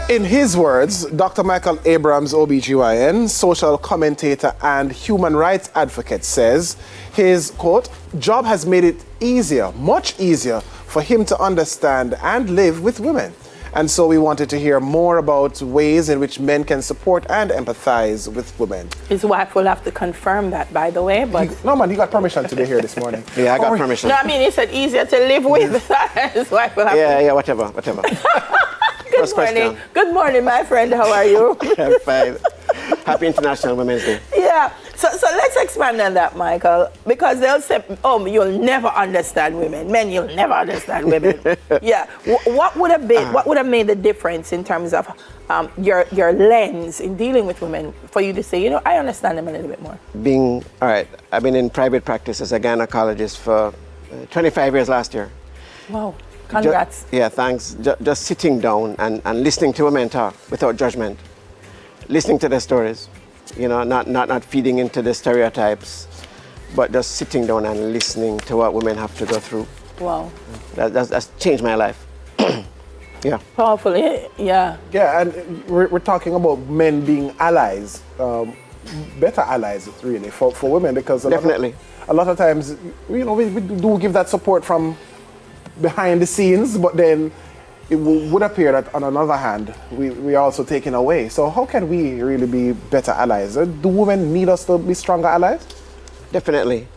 In his words, Dr. Michael Abrams, OBGYN, social commentator and human rights advocate, says his, quote, job has made it easier, much easier, for him to understand and live with women. And so we wanted to hear more about ways in which men can support and empathize with women. His wife will have to confirm that, by the way, but... No, man, he got permission to be here this morning. Yeah, I got permission. No, I mean, he said easier to live with. His wife will have to... Yeah, whatever. Good morning. Good morning, my friend. How are you? I'm fine. Happy International Women's Day. Yeah. So let's expand on that, Michael, because they'll say, oh, you'll never understand women. Men, you'll never understand women. Yeah. What would have made the difference in terms of your lens in dealing with women for you to say, you know, I understand them a little bit more? I've been in private practice as a gynecologist for 25 years last year. Wow. Congrats. Thanks. Just sitting down and listening to women talk without judgment. Listening to their stories, you know, not feeding into the stereotypes, but just sitting down and listening to what women have to go through. Wow. That's changed my life. Yeah. Powerful, yeah. Yeah, and we're talking about men being allies, better allies, really, for women, because Definitely. A lot of times, you know, we do give that support from behind the scenes, but then it would appear that on another hand, we are also taken away. So how can we really be better allies? Do women need us to be stronger allies? Definitely.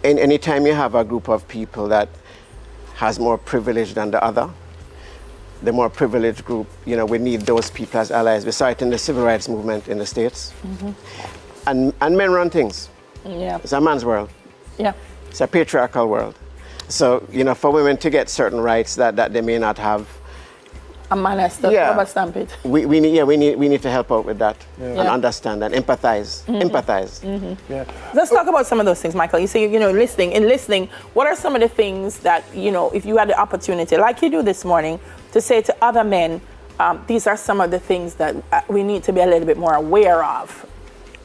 Anytime you have a group of people that has more privilege than the other, the more privileged group, you know, we need those people as allies. We saw it in the civil rights movement in the States. Mm-hmm. And men run things. Yeah. It's a man's world. Yeah. It's a patriarchal world. So, you know, for women to get certain rights that they may not have, a man has to rubber stamp it. We need to help out with that and understand and empathize. Mm-hmm. Empathize. Mm-hmm. Yeah. Let's talk about some of those things, Michael. You say, you know, listening, what are some of the things that, you know, if you had the opportunity, like you do this morning, to say to other men, these are some of the things that we need to be a little bit more aware of?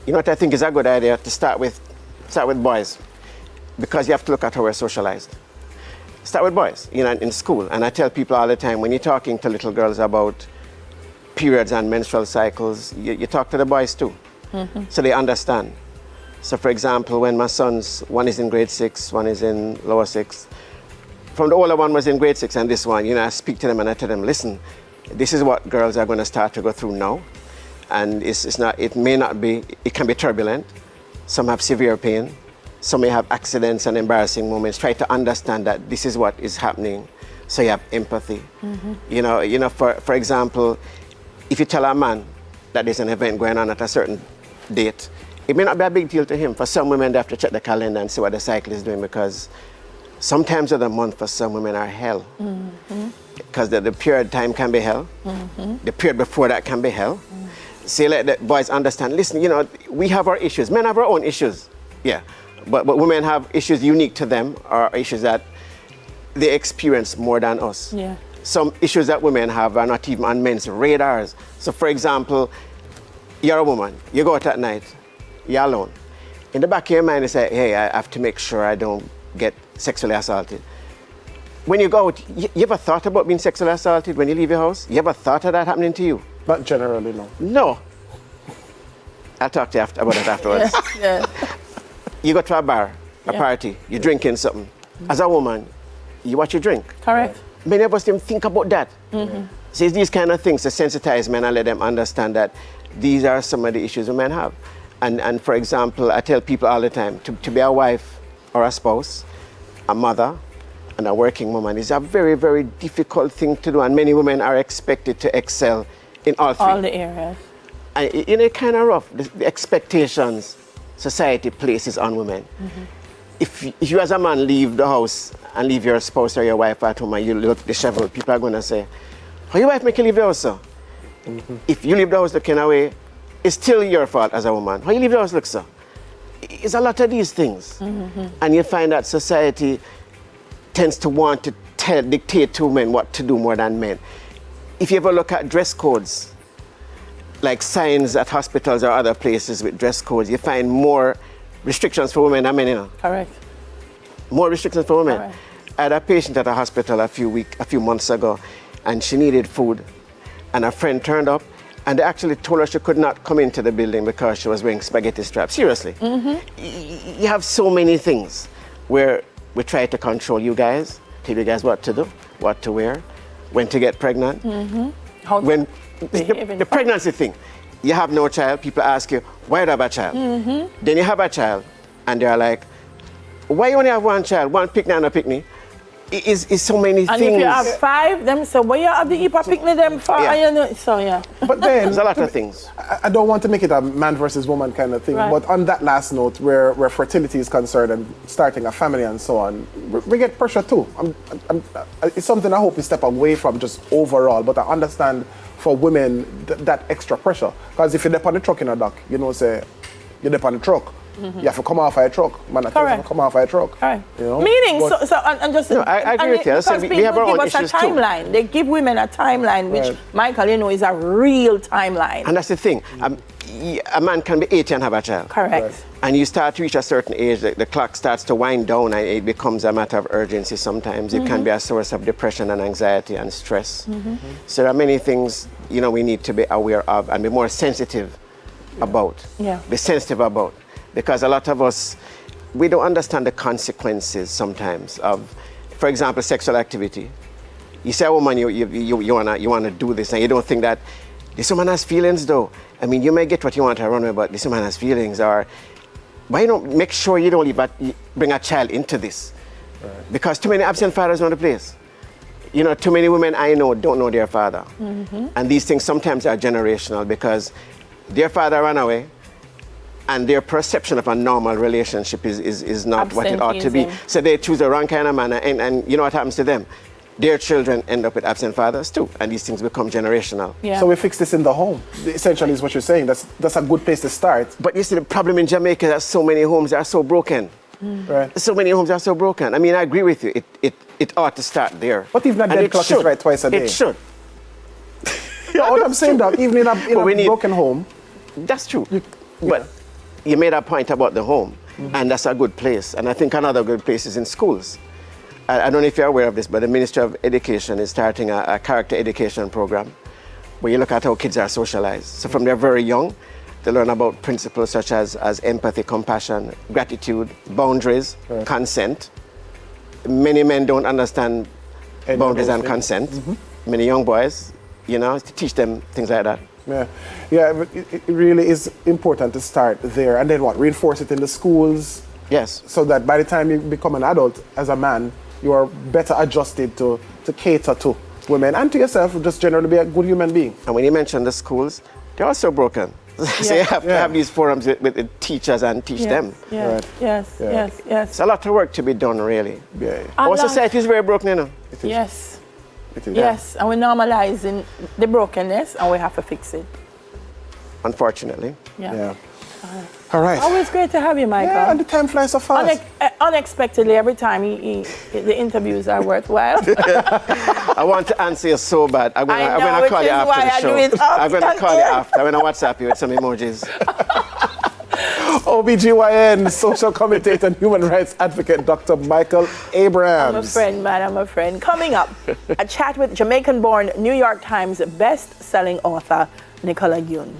You know what I think is a good idea? To start with boys, because you have to look at how we're socialized. Start with boys, you know, in school. And I tell people all the time, when you're talking to little girls about periods and menstrual cycles, you talk to the boys too, so they understand. So for example, when my sons, one is in grade 6, one is in lower 6, from the older one was in grade 6 and this one, you know, I speak to them and I tell them, listen, this is what girls are going to start to go through now. And it can be turbulent. Some have severe pain. Some may have accidents and embarrassing moments. Try to understand that this is what is happening, so you have empathy. Mm-hmm. You know. For example, if you tell a man that there's an event going on at a certain date, it may not be a big deal to him. For some women, they have to check the calendar and see what the cycle is doing, because sometimes of the month for some women are hell. Because the period time can be hell. The period before that can be hell. So you let the boys understand. Listen, you know, we have our issues. Men have our own issues. Yeah. But women have issues unique to them, or issues that they experience more than us. Yeah. Some issues that women have are not even on men's radars. So for example, you're a woman, you go out at night, you're alone. In the back of your mind you say, hey, I have to make sure I don't get sexually assaulted. When you go out, you ever thought about being sexually assaulted when you leave your house? You ever thought of that happening to you? Not generally, no. No. I'll talk to you about it afterwards. Yeah. You go to a bar, a party, you're drinking something. As a woman, you watch your drink. Correct. Many of us didn't think about that. So it's these kind of things to sensitize men and let them understand that these are some of the issues women have. And for example, I tell people all the time, to be a wife or a spouse, a mother, and a working woman is a very, very difficult thing to do. And many women are expected to excel in all three. All the areas. And you know, it's kind of rough, the expectations society places on women. If you as a man leave the house and leave your spouse or your wife at home and you look disheveled, people are going to say, how your wife make you leave the house, sir? If you leave the house looking away, it's still your fault as a woman. How you leave the house look, sir? It's a lot of these things. And you find that society tends to want to dictate to women what to do more than men. If you ever look at dress codes, like signs at hospitals or other places with dress codes, you find more restrictions for women than men, you know. Correct. More restrictions for women. Correct. I had a patient at a hospital a few months ago, and she needed food. and a friend turned up, and they actually told her she could not come into the building because she was wearing spaghetti straps. Seriously. You have so many things where we try to control you guys, tell you guys what to do, what to wear, when to get pregnant. When the pregnancy thing, you have no child, people ask you, why do you have a child? Then you have a child, and they're like, why you only have one child, one picnic and a picnic? It's so many and things. And if you have 5, them so why you have the heap of picnic them for? Yeah. You know, so yeah. But then There's a lot of things. I don't want to make it a man versus woman kind of thing, Right. but on that last note, where fertility is concerned and starting a family and so on, we get pressure too. It's something I hope we step away from just overall, but I understand for women that extra pressure. Because if you're up on the truck in a dock, you know, say, you're up on the truck. You have to come off a truck. Man, I tell you to come off a truck. Right. You know? Meaning, But- and just... No, I agree with you. Because We people have our give own us a issues too. timeline. They give women a timeline, which, Right. Michael, you know, is a real timeline. And that's the thing. A man can be 80 and have a child. Correct. Right. And you start to reach a certain age, the clock starts to wind down, and it becomes a matter of urgency sometimes. It can be a source of depression and anxiety and stress. So there are many things, you know, we need to be aware of and be more sensitive about. Yeah. Be sensitive about. Because a lot of us, we don't understand the consequences sometimes of, for example, sexual activity. You say a woman, you wanna do this, and you don't think that this woman has feelings though. I mean, you may get what you want to run with, but this woman has feelings. Or why you don't make sure you don't bring a child into this? Right. Because too many absent fathers know the place. You know, too many women I know don't know their father. And these things sometimes are generational because their father ran away, and their perception of a normal relationship is not what it ought to be. So they choose the wrong kind of man, and you know what happens to them? Their children end up with absent fathers too, and these things become generational. Yeah. So we fix this in the home, essentially is what you're saying. That's a good place to start. But you see, the problem in Jamaica is that so many homes are so broken. Right. So many homes are so broken. I mean, I agree with you. It ought to start there. But even a dead clock is right twice a day. It should. You know what I'm saying, though? Even in a broken home. That's true. But you made a point about the home, and that's a good place. And I think another good place is in schools. I don't know if you're aware of this, but the Ministry of Education is starting a character education program where you look at how kids are socialized. So from they're very young, they learn about principles such as empathy, compassion, gratitude, boundaries, consent. Many men don't understand boundaries and consent. Many young boys, you know, to teach them things like that. Yeah, but it really is important to start there. And then what? Reinforce it in the schools. Yes. So that by the time you become an adult as a man, you are better adjusted to cater to women and to yourself, just generally be a good human being. And when you mention the schools, they're also broken. So you have to have these forums with the teachers and teach them. Yeah. Right. Yes. Yeah. Yes. Yes. It's a lot of work to be done, really. Yeah. Our society is very broken, you know. It is. Yes. It is. Yes. And we're normalizing the brokenness, and we have to fix it. Unfortunately. Yeah. All right. Always great to have you, Michael. Yeah, and the time flies so fast. Unexpectedly, every time the interviews are worthwhile. I want to answer you so bad. I'm I know, gonna call which you is after why the I show. do it I'm gonna often. call you after. I'm gonna WhatsApp you with some emojis. OBGYN, social commentator and human rights advocate, Dr. Michael Abrams. I'm a friend, man. I'm a friend. Coming up, a chat with Jamaican-born New York Times best-selling author, Nicola Yoon.